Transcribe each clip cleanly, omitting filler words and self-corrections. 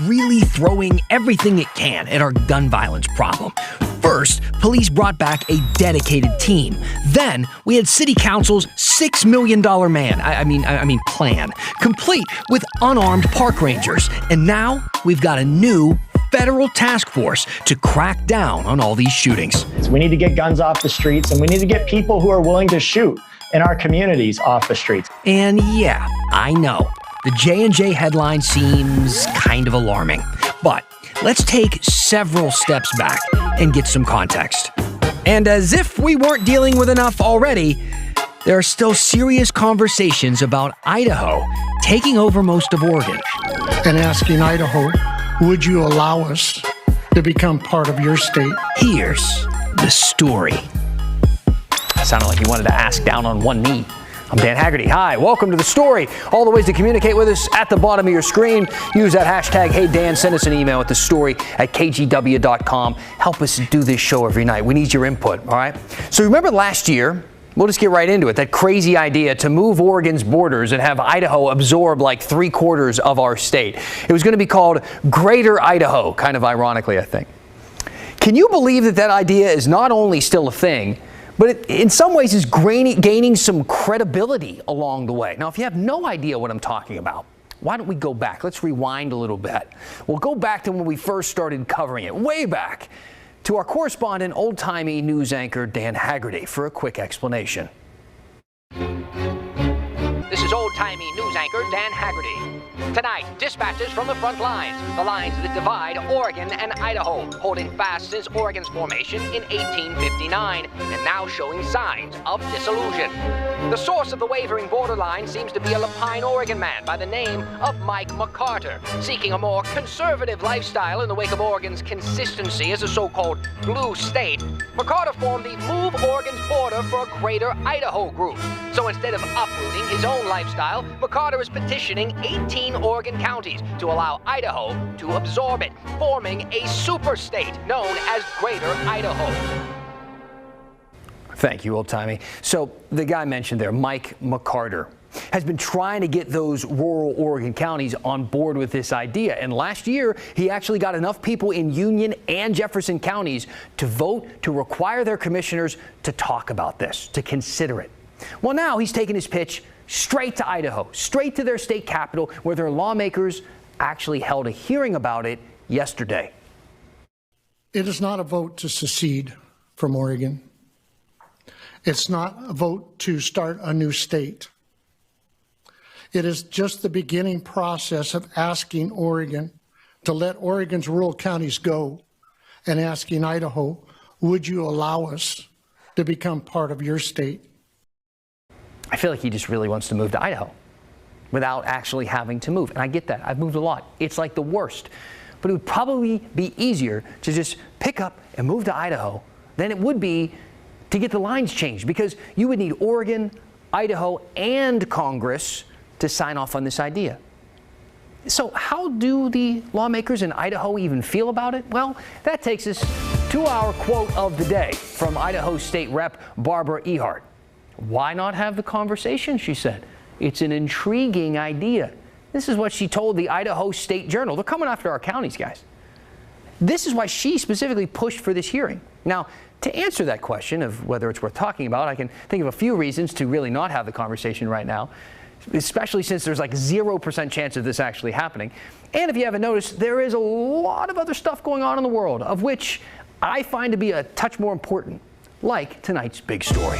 really throwing everything it can at our gun violence problem. First, police brought back a dedicated team. Then, we had City Council's $6 million plan, complete with unarmed park rangers. And now, we've got a new federal task force to crack down on all these shootings. We need to get guns off the streets, and we need to get people who are willing to shoot in our communities off the streets. And yeah, I know, the J&J headline seems kind of alarming, but let's take several steps back and get some context. And as if we weren't dealing with enough already, there are still serious conversations about Idaho taking over most of Oregon. And asking Idaho, would you allow us to become part of your state? Here's the story. Sounded like you wanted to ask down on one knee. I'm Dan Haggerty. Hi, welcome to The Story. All the ways to communicate with us at the bottom of your screen. Use that hashtag, HeyDan. Send us an email at thestory@kgw.com. Help us do this show every night. We need your input, all right? So remember last year, we'll just get right into it, that crazy idea to move Oregon's borders and have Idaho absorb like 3/4 of our state. It was going to be called Greater Idaho, kind of ironically, I think. Can you believe that that idea is not only still a thing, but it, in some ways, is gaining some credibility along the way? Now, if you have no idea what I'm talking about, why don't we go back? Let's rewind a little bit. We'll go back to when we first started covering it, way back, to our correspondent, old-timey news anchor Dan Haggerty for a quick explanation. This is old-timey news anchor Dan Haggerty. Tonight, dispatches from the front lines, the lines that divide Oregon and Idaho, holding fast since Oregon's formation in 1859, and now showing signs of dissolution. The source of the wavering borderline seems to be a Lapine, Oregon man by the name of Mike McCarter, seeking a more conservative lifestyle in the wake of Oregon's consistency as a so-called blue state. McCarter formed the Move Oregon's Border for a Greater Idaho group. So instead of uprooting his own lifestyle, McCarter is petitioning 18 Oregon counties to allow Idaho to absorb it, forming a super state known as Greater Idaho. Thank you, old-timey. So the guy mentioned there, Mike McCarter, has been trying to get those rural Oregon counties on board with this idea. And last year, he actually got enough people in Union and Jefferson counties to vote to require their commissioners to talk about this, to consider it. Well, now he's taken his pitch straight to Idaho, straight to their state capital, where their lawmakers actually held a hearing about it yesterday. It is not a vote to secede from Oregon. It's not a vote to start a new state. It is just the beginning process of asking Oregon to let Oregon's rural counties go and asking Idaho, would you allow us to become part of your state? I feel like he just really wants to move to Idaho without actually having to move. And I get that. I've moved a lot. It's like the worst. But it would probably be easier to just pick up and move to Idaho than it would be to get the lines changed, because you would need Oregon, Idaho, and Congress to sign off on this idea. So how do the lawmakers in Idaho even feel about it? Well, that takes us to our quote of the day from Idaho State Rep Barbara Ehart. Why not have the conversation, she said. It's an intriguing idea. This is what she told the Idaho State Journal. They're coming after our counties, guys. This is why she specifically pushed for this hearing. Now, to answer that question of whether it's worth talking about, I can think of a few reasons to really not have the conversation right now, especially since there's like 0% chance of this actually happening. And if you haven't noticed, there is a lot of other stuff going on in the world, of which I find to be a touch more important, like tonight's big story.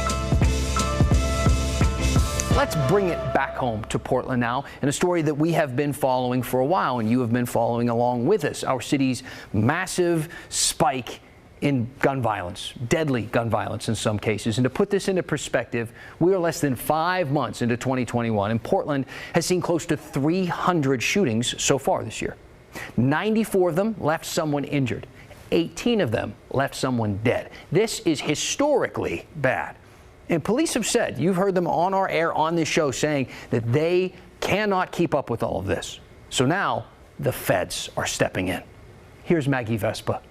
Let's bring it back home to Portland now, in a story that we have been following for a while, and you have been following along with us. Our city's massive spike in gun violence, deadly gun violence in some cases. And to put this into perspective, we are less than 5 months into 2021, and Portland has seen close to 300 shootings so far this year. 94 of them left someone injured. 18 of them left someone dead. This is historically bad. And police have said, you've heard them on our air on this show saying that they cannot keep up with all of this. So now the feds are stepping in. Here's Maggie Vespa.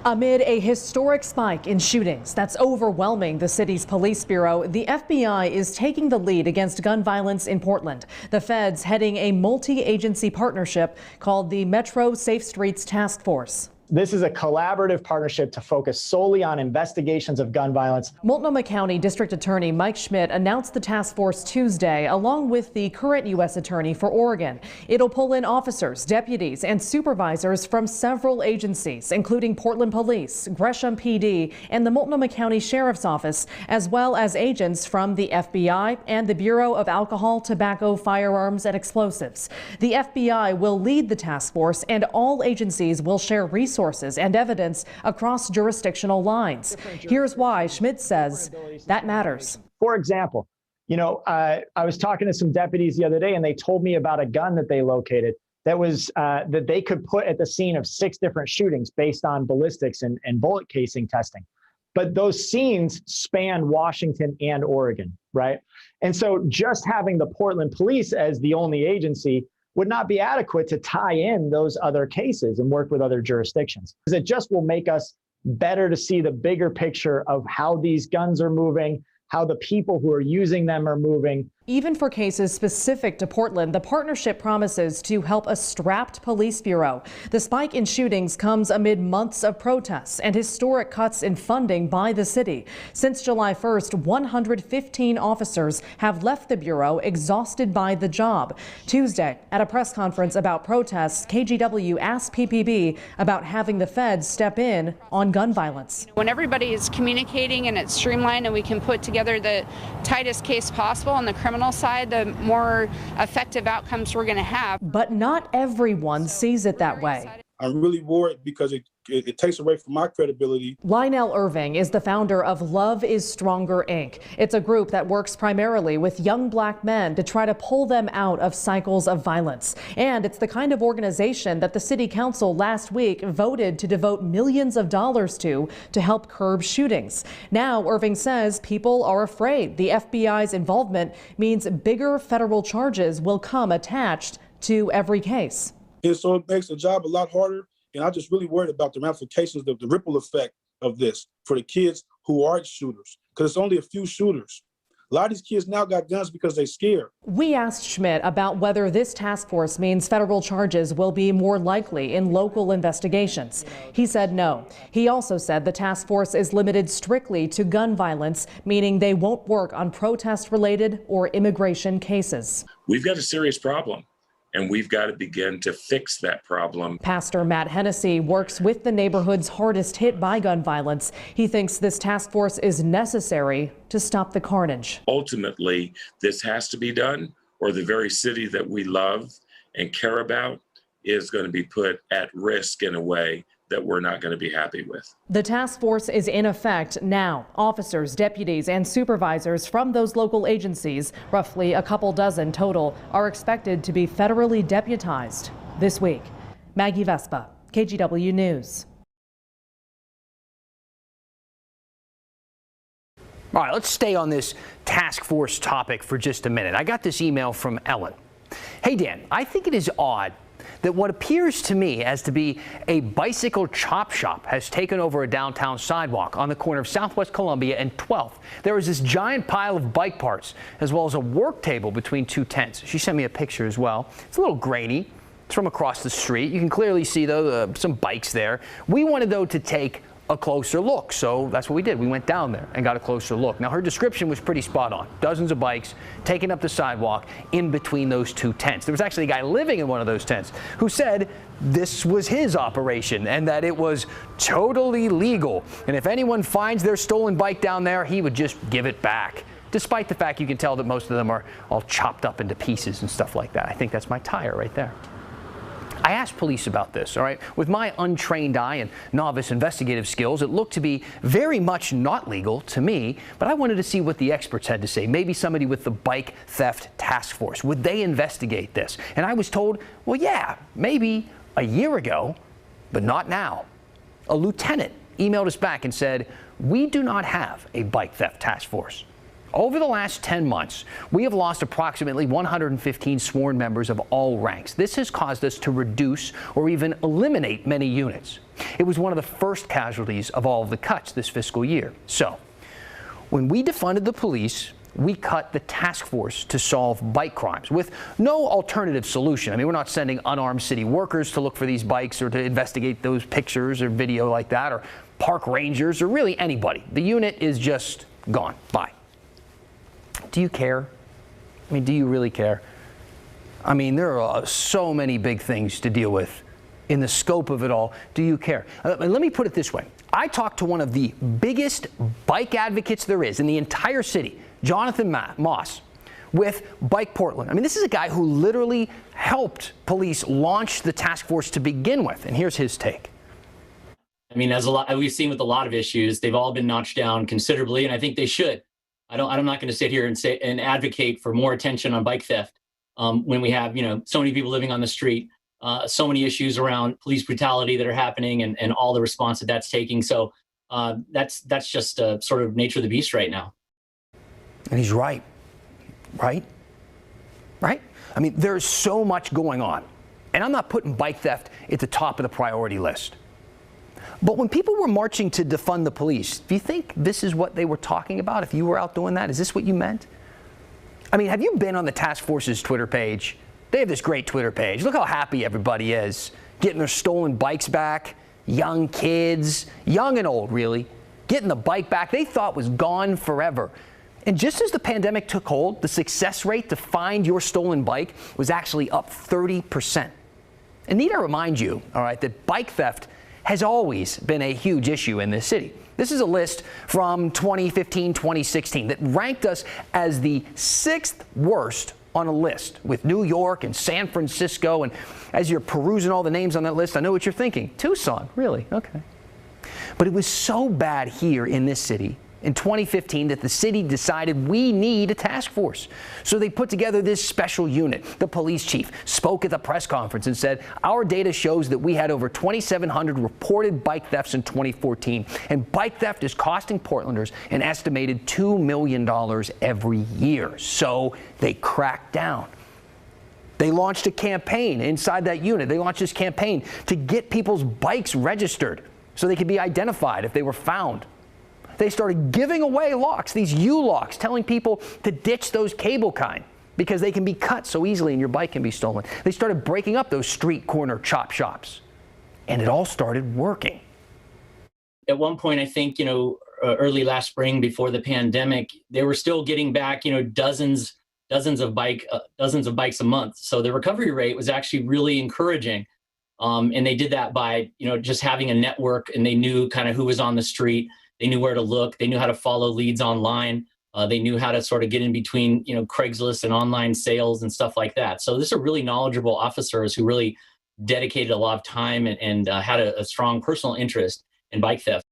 Amid a historic spike in shootings that's overwhelming the city's police bureau, the FBI is taking the lead against gun violence in Portland. The feds heading a multi-agency partnership called the Metro Safe Streets Task Force. This is a collaborative partnership to focus solely on investigations of gun violence. Multnomah County District Attorney Mike Schmidt announced the task force Tuesday, along with the current U.S. Attorney for Oregon. It'll pull in officers, deputies, and supervisors from several agencies, including Portland Police, Gresham PD, and the Multnomah County Sheriff's Office, as well as agents from the FBI and the Bureau of Alcohol, Tobacco, Firearms, and Explosives. The FBI will lead the task force, and all agencies will share resources and evidence across jurisdictional lines. Here's why Schmidt says that matters. For example, I was talking to some deputies the other day, and they told me about a gun that they located that was that they could put at the scene of 6 different shootings based on ballistics and bullet casing testing. But those scenes span Washington and Oregon, right? And so just having the Portland Police as the only agency would not be adequate to tie in those other cases and work with other jurisdictions. Because it just will make us better to see the bigger picture of how these guns are moving, how the people who are using them are moving. Even for cases specific to Portland, the partnership promises to help a strapped police bureau. The spike in shootings comes amid months of protests and historic cuts in funding by the city. Since July 1st, 115 officers have left the bureau exhausted by the job. Tuesday, at a press conference about protests, KGW asked PPB about having the feds step in on gun violence. When everybody is communicating and it's streamlined and we can put together the tightest case possible on the criminal side, the more effective outcomes we're going to have. But not everyone sees it that way. I'm really worried because it takes away from my credibility. Lionel Irving is the founder of Love is Stronger, Inc. It's a group that works primarily with young black men to try to pull them out of cycles of violence. And it's the kind of organization that the city council last week voted to devote millions of dollars to help curb shootings. Now, Irving says people are afraid the FBI's involvement means bigger federal charges will come attached to every case. And so it makes the job a lot harder. And I'm just really worried about the ramifications of the ripple effect of this for the kids who aren't shooters, because it's only a few shooters. A lot of these kids now got guns because they're scared. We asked Schmidt about whether this task force means federal charges will be more likely in local investigations. He said no. He also said the task force is limited strictly to gun violence, meaning they won't work on protest-related or immigration cases. We've got a serious problem, and we've got to begin to fix that problem. Pastor Matt Hennessy works with the neighborhoods hardest hit by gun violence. He thinks this task force is necessary to stop the carnage. Ultimately, this has to be done, or the very city that we love and care about is going to be put at risk in a way that we're not going to be happy with. The task force is in effect now. Officers, deputies, and supervisors from those local agencies, roughly a couple dozen total, are expected to be federally deputized this week. Maggie Vespa, KGW News. All right, let's stay on this task force topic for just a minute. I got this email from Ellen. Hey, Dan, I think it is odd that what appears to me as to be a bicycle chop shop has taken over a downtown sidewalk on the corner of Southwest Columbia and 12th. There is this giant pile of bike parts, as well as a work table between 2 tents. She sent me a picture as well. It's a little grainy. It's from across the street. You can clearly see, though, some bikes there. We wanted, though, to take a closer look, so that's what we did. We went down there and got a closer look. Now, her description was pretty spot on. Dozens of bikes taking up the sidewalk in between those 2 tents. There was actually a guy living in one of those tents who said this was his operation and that it was totally legal. And if anyone finds their stolen bike down there, he would just give it back. Despite the fact you can tell that most of them are all chopped up into pieces and stuff like that. I think that's my tire right there. I asked police about this, all right? With my untrained eye and novice investigative skills, it looked to be very much not legal to me, but I wanted to see what the experts had to say. Maybe somebody with the bike theft task force. Would they investigate this? And I was told, well, yeah, maybe a year ago, but not now. A lieutenant emailed us back and said, we do not have a bike theft task force. Over the last 10 months, we have lost approximately 115 sworn members of all ranks. This has caused us to reduce or even eliminate many units. It was one of the first casualties of all of the cuts this fiscal year. So, when we defunded the police, we cut the task force to solve bike crimes with no alternative solution. I mean, we're not sending unarmed city workers to look for these bikes or to investigate those pictures or video like that, or park rangers or really anybody. The unit is just gone. Bye. Do you care? I mean, do you really care? I mean, there are so many big things to deal with in the scope of it all. Do you care? Let me put it this way. I talked to one of the biggest bike advocates there is in the entire city, Jonathan Moss, with Bike Portland. I mean, this is a guy who literally helped police launch the task force to begin with. And here's his take. I mean, as we've seen with a lot of issues, they've all been notched down considerably, and I think they should. I'm not going to sit here and say and advocate for more attention on bike theft when we have, so many people living on the street, so many issues around police brutality that are happening, and all the response that's taking. So that's just sort of nature of the beast right now. And he's right. Right? I mean, there's so much going on, and I'm not putting bike theft at the top of the priority list. But when people were marching to defund the police, do you think this is what they were talking about if you were out doing that? Is this what you meant? I mean, have you been on the task force's Twitter page? They have this great Twitter page. Look how happy everybody is, getting their stolen bikes back. Young kids, young and old really, getting the bike back they thought was gone forever. And just as the pandemic took hold, the success rate to find your stolen bike was actually up 30%. And need I remind you, all right, that bike theft has always been a huge issue in this city. This is a list from 2015-2016 that ranked us as the 6th worst on a list, with New York and San Francisco. And as you're perusing all the names on that list, I know what you're thinking. Tucson, really? Okay. But it was so bad here in this city in 2015 that the city decided we need a task force. So they put together this special unit. The police chief spoke at the press conference and said, our data shows that we had over 2,700 reported bike thefts in 2014, and bike theft is costing Portlanders an estimated $2 million every year. So they cracked down. They launched a campaign inside that unit. They launched this campaign to get people's bikes registered so they could be identified if they were found. They started giving away locks, these U-locks, telling people to ditch those cable kind because they can be cut so easily and your bike can be stolen. They started breaking up those street corner chop shops, and it all started working. At one point, I think, early last spring before the pandemic, they were still getting back, dozens of bikes a month. So the recovery rate was actually really encouraging. And they did that by, just having a network, and they knew kind of who was on the street. They knew where to look. They knew how to follow leads online. They knew how to sort of get in between, Craigslist and online sales and stuff like that. So these are really knowledgeable officers who really dedicated a lot of time and had a strong personal interest in bike theft.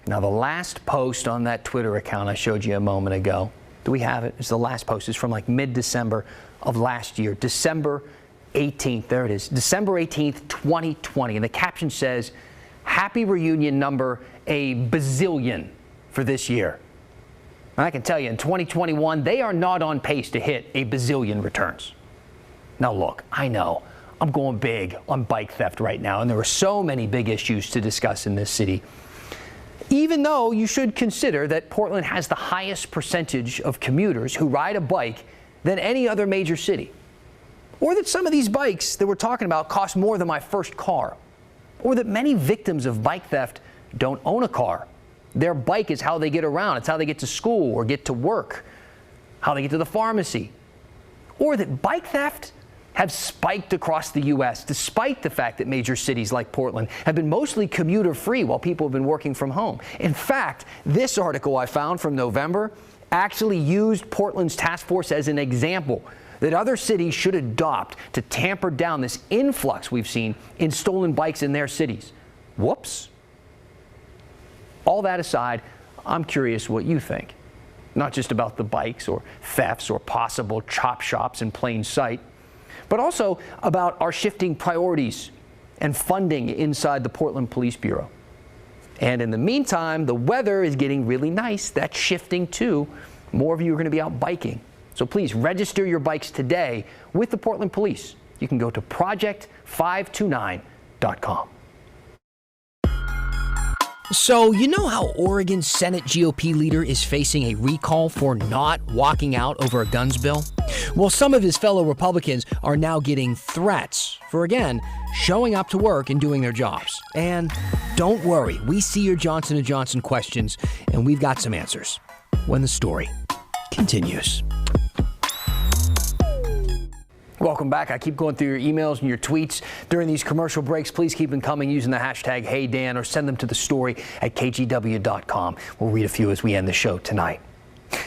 Now, the last post on that Twitter account I showed you a moment ago, do we have it? It's the last post. It's from like mid-December of last year, December 18th. There it is, December 18th, 2020. And the caption says, happy reunion number a bazillion for this year. And I can tell you, in 2021, they are not on pace to hit a bazillion returns. Now look, I know I'm going big on bike theft right now, and there are so many big issues to discuss in this city. Even though you should consider that Portland has the highest percentage of commuters who ride a bike than any other major city. Or that some of these bikes that we're talking about cost more than my first car. Or that many victims of bike theft don't own a car. Their bike is how they get around. It's how they get to school or get to work, how they get to the pharmacy. Or that bike theft have spiked across the U.S., despite the fact that major cities like Portland have been mostly commuter-free while people have been working from home. In fact, this article I found from November actually used Portland's task force as an example that other cities should adopt to tamper down this influx we've seen in stolen bikes in their cities. Whoops. All that aside, I'm curious what you think. Not just about the bikes or thefts or possible chop shops in plain sight, but also about our shifting priorities and funding inside the Portland Police Bureau. And in the meantime, the weather is getting really nice. That's shifting too. more of you are going to be out biking. So please register your bikes today with the Portland Police. You can go to project529.com. So, you know how Oregon's Senate GOP leader is facing a recall for not walking out over a guns bill? Well, some of his fellow Republicans are now getting threats for, again, showing up to work and doing their jobs. And don't worry, we see your Johnson & Johnson questions, and we've got some answers when the story continues. Welcome back. I keep going through your emails and your tweets during these commercial breaks. Please keep them coming using the hashtag HeyDan or send them to the story at kgw.com. We'll read a few as we end the show tonight.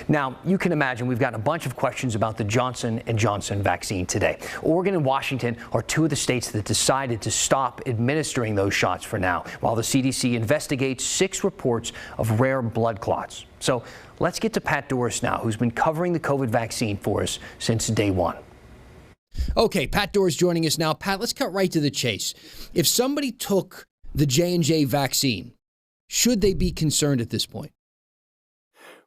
Now, you can imagine we've gotten a bunch of questions about the Johnson & Johnson vaccine today. Oregon and Washington are two of the states that decided to stop administering those shots for now, while the CDC investigates 6 reports of rare blood clots. So let's get to Pat Doris now, who's been covering the COVID vaccine for us since day one. Okay, Pat Doris joining us now. Pat, let's cut right to the chase. If somebody took the J&J vaccine, should they be concerned at this point?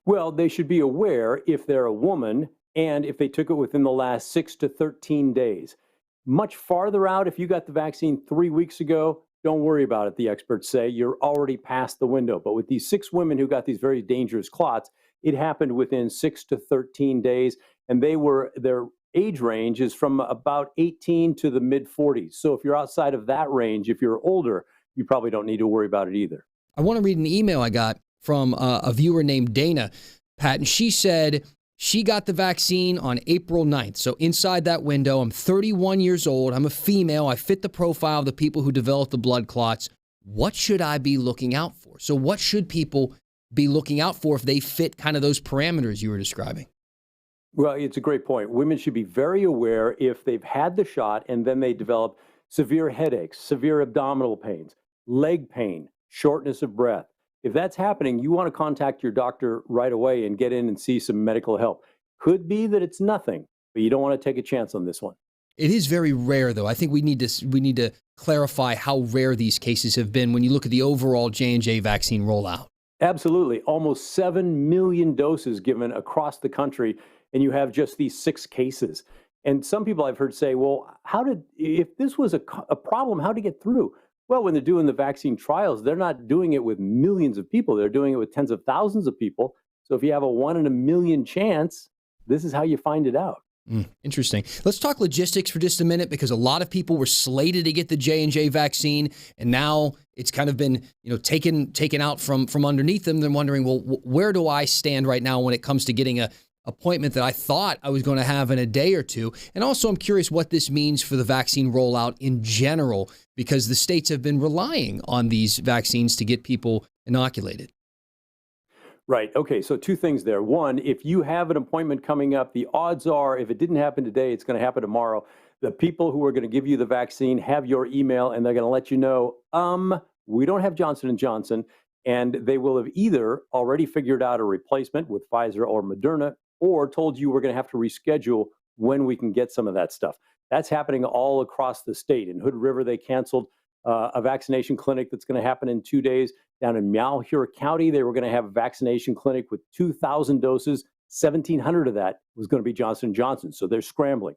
Well, they should be aware if they're a woman and if they took it within the last 6 to 13 days. Much farther out, if you got the vaccine 3 weeks ago, don't worry about it, the experts say. You're already past the window. But with these 6 women who got these very dangerous clots, it happened within 6 to 13 days, and their age range is from about 18 to the mid-40s. So if you're outside of that range, if you're older, you probably don't need to worry about it either. I want to read an email I got from a viewer named Dana, Pat, and she said she got the vaccine on April 9th. So inside that window, I'm 31 years old. I'm a female. I fit the profile of the people who develop the blood clots. What should I be looking out for? So what should people be looking out for if they fit kind of those parameters you were describing? Well, it's a great point. Women should be very aware if they've had the shot and then they develop severe headaches, severe abdominal pains, leg pain, shortness of breath. If that's happening, you want to contact your doctor right away and get in and see some medical help. Could be that it's nothing, but you don't want to take a chance on this one. It is very rare, though. I think we need to clarify how rare these cases have been when you look at the overall J&J vaccine rollout. Absolutely. Almost 7 million doses given across the country, and you have just these 6 cases. And some people I've heard say, well, if this was a problem, how to get through? Well, when they're doing the vaccine trials, they're not doing it with millions of people. They're doing it with tens of thousands of people. So if you have a 1 in a million chance, this is how you find it out. Interesting. Let's talk logistics for just a minute, because a lot of people were slated to get the J&J vaccine, and now it's kind of been, taken out from underneath them. They're wondering, well, where do I stand right now when it comes to getting a appointment that I thought I was going to have in a day or two? And also, I'm curious what this means for the vaccine rollout in general, because the states have been relying on these vaccines to get people inoculated. Right. Okay. So 2 things there. One, if you have an appointment coming up, the odds are if it didn't happen today, it's going to happen tomorrow. The people who are going to give you the vaccine have your email, and they're going to let you know, we don't have Johnson & Johnson. And they will have either already figured out a replacement with Pfizer or Moderna, or told you we're going to have to reschedule when we can get some of that stuff. That's happening all across the state. In Hood River, they canceled a vaccination clinic that's going to happen in 2 days. Down in Malheur County, they were going to have a vaccination clinic with 2,000 doses. 1,700 of that was going to be Johnson & Johnson. So they're scrambling.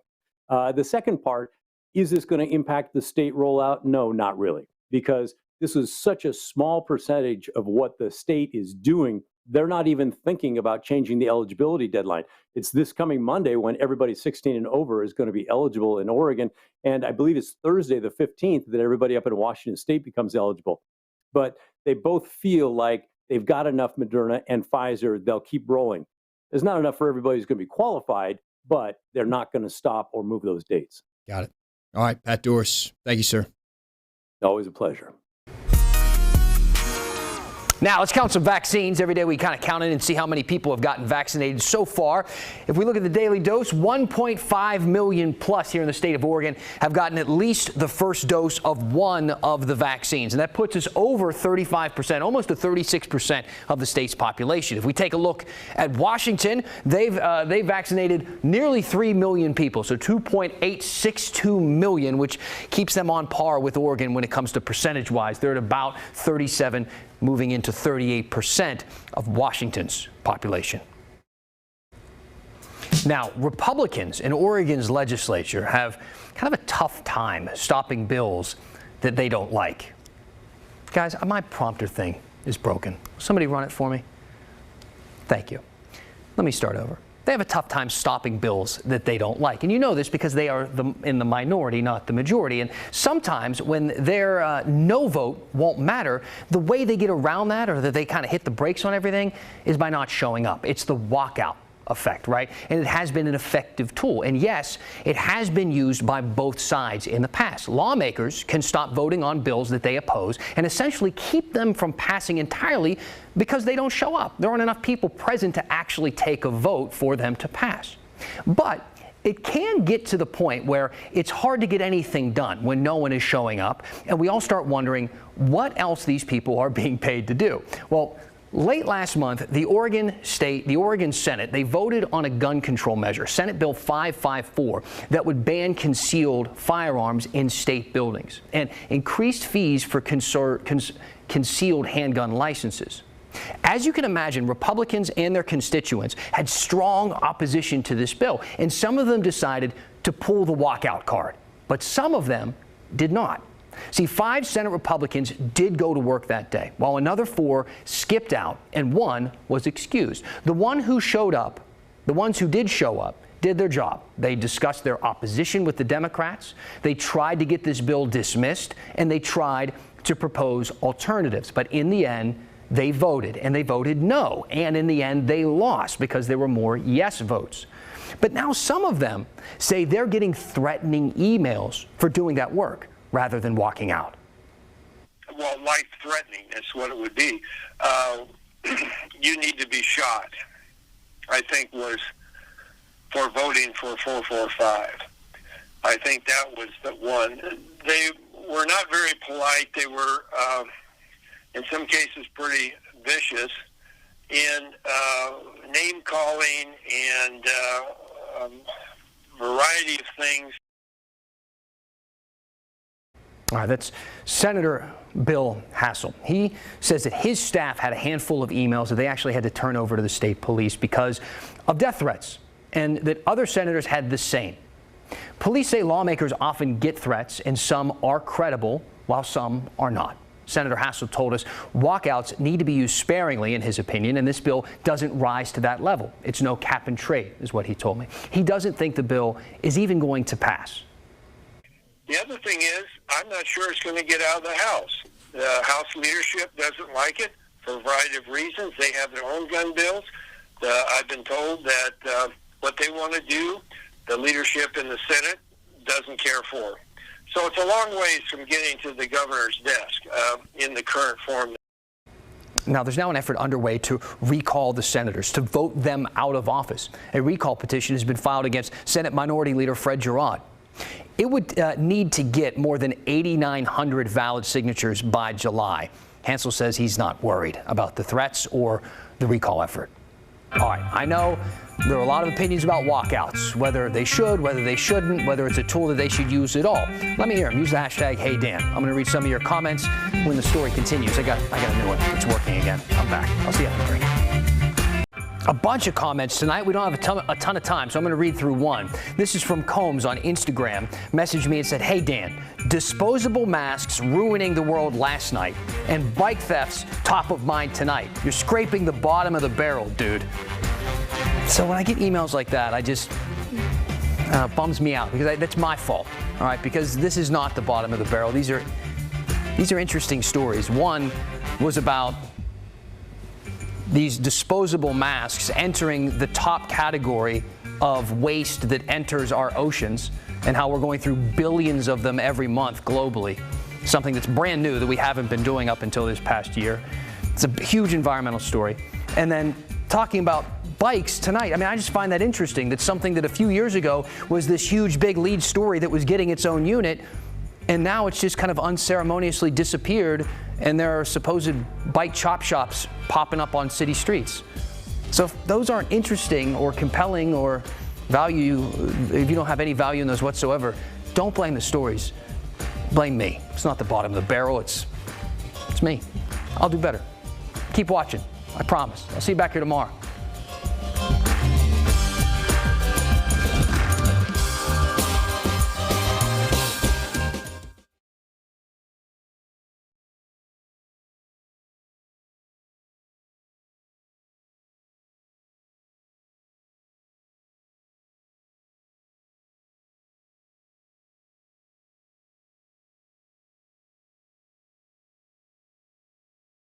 The second part, is this going to impact the state rollout? No, not really, because this is such a small percentage of what the state is doing. They're not even thinking about changing the eligibility deadline. It's this coming Monday when everybody 16 and over is going to be eligible in Oregon. And I believe it's Thursday, the 15th, that everybody up in Washington State becomes eligible. But they both feel like they've got enough Moderna and Pfizer. They'll keep rolling. There's not enough for everybody who's going to be qualified, but they're not going to stop or move those dates. Got it. All right, Pat Doris. Thank you, sir. Always a pleasure. Now, let's count some vaccines. Every day we kind of count in and see how many people have gotten vaccinated so far. If we look at the daily dose, 1.5 million plus here in the state of Oregon have gotten at least the first dose of one of the vaccines. And that puts us over 35%, almost to 36% of the state's population. If we take a look at Washington, they've vaccinated nearly 3 million people, so 2.862 million, which keeps them on par with Oregon when it comes to percentage-wise. They're at about 37, moving into 38% of Washington's population. Now, Republicans in Oregon's legislature have kind of a tough time stopping bills that they don't like. Guys, my prompter thing is broken. Somebody run it for me. Thank you. Let me start over. They have a tough time stopping bills that they don't like. And you know this because they are in the minority, not the majority. And sometimes when their no vote won't matter, the way they get around that, or that they kind of hit the brakes on everything, is by not showing up. It's the walkout effect, right? And it has been an effective tool. And yes, it has been used by both sides in the past. Lawmakers can stop voting on bills that they oppose and essentially keep them from passing entirely because they don't show up. There aren't enough people present to actually take a vote for them to pass. But it can get to the point where it's hard to get anything done when no one is showing up, and we all start wondering what else these people are being paid to do. Well, late last month, the Oregon Senate, they voted on a gun control measure, Senate Bill 554, that would ban concealed firearms in state buildings and increased fees for concealed handgun licenses. As you can imagine, Republicans and their constituents had strong opposition to this bill, and some of them decided to pull the walkout card, but some of them did not. See, 5 Senate Republicans did go to work that day, while another 4 skipped out and 1 was excused. The ones who did show up, did their job. They discussed their opposition with the Democrats, they tried to get this bill dismissed, and they tried to propose alternatives. But in the end, they voted, and they voted no. And in the end, they lost because there were more yes votes. But now some of them say they're getting threatening emails for doing that work rather than walking out. Well, life-threatening, that's what it would be. You need to be shot, I think, was for voting for 445. I think that was the one. They were not very polite. They were, in some cases, pretty vicious in name-calling and variety of things. All right, that's Senator Bill Hassel. He says that his staff had a handful of emails that they actually had to turn over to the state police because of death threats, and that other senators had the same. Police say lawmakers often get threats, and some are credible, while some are not. Senator Hassel told us walkouts need to be used sparingly, in his opinion, and this bill doesn't rise to that level. It's no cap and trade, is what he told me. He doesn't think the bill is even going to pass. The other thing is, I'm not sure it's going to get out of the House. The House leadership doesn't like it for a variety of reasons. They have their own gun bills. I've been told that what they want to do, the leadership in the Senate doesn't care for. So it's a long ways from getting to the governor's desk in the current form. Now, there's now an effort underway to recall the senators, to vote them out of office. A recall petition has been filed against Senate Minority Leader Fred Girod. It would need to get more than 8,900 valid signatures by July. Hansel says he's not worried about the threats or the recall effort. All right, I know there are a lot of opinions about walkouts, whether they should, whether they shouldn't, whether it's a tool that they should use at all. Let me hear them. Use the hashtag #HeyDan. I'm going to read some of your comments when the story continues. I got a new one. It's working again. I'm back. I'll see you after the break. A bunch of comments tonight. We don't have a ton of time, so I'm going to read through one. This is from Combs on Instagram. Messaged me and said, "Hey Dan, disposable masks ruining the world last night, and bike thefts top of mind tonight. You're scraping the bottom of the barrel, dude." So when I get emails like that, I just bums me out because that's my fault. All right, because this is not the bottom of the barrel. These are interesting stories. One was about these disposable masks entering the top category of waste that enters our oceans, and how we're going through billions of them every month globally. Something that's brand new that we haven't been doing up until this past year. It's a huge environmental story. And then talking about bikes tonight. I mean, I just find that interesting. That's something that a few years ago was this huge big lead story that was getting its own unit, and now it's just kind of unceremoniously disappeared, and there are supposed bike chop shops popping up on city streets. So if those aren't interesting or compelling or value, if you don't have any value in those whatsoever, don't blame the stories. Blame me. It's not the bottom of the barrel. It's me. I'll do better. Keep watching. I promise. I'll see you back here tomorrow.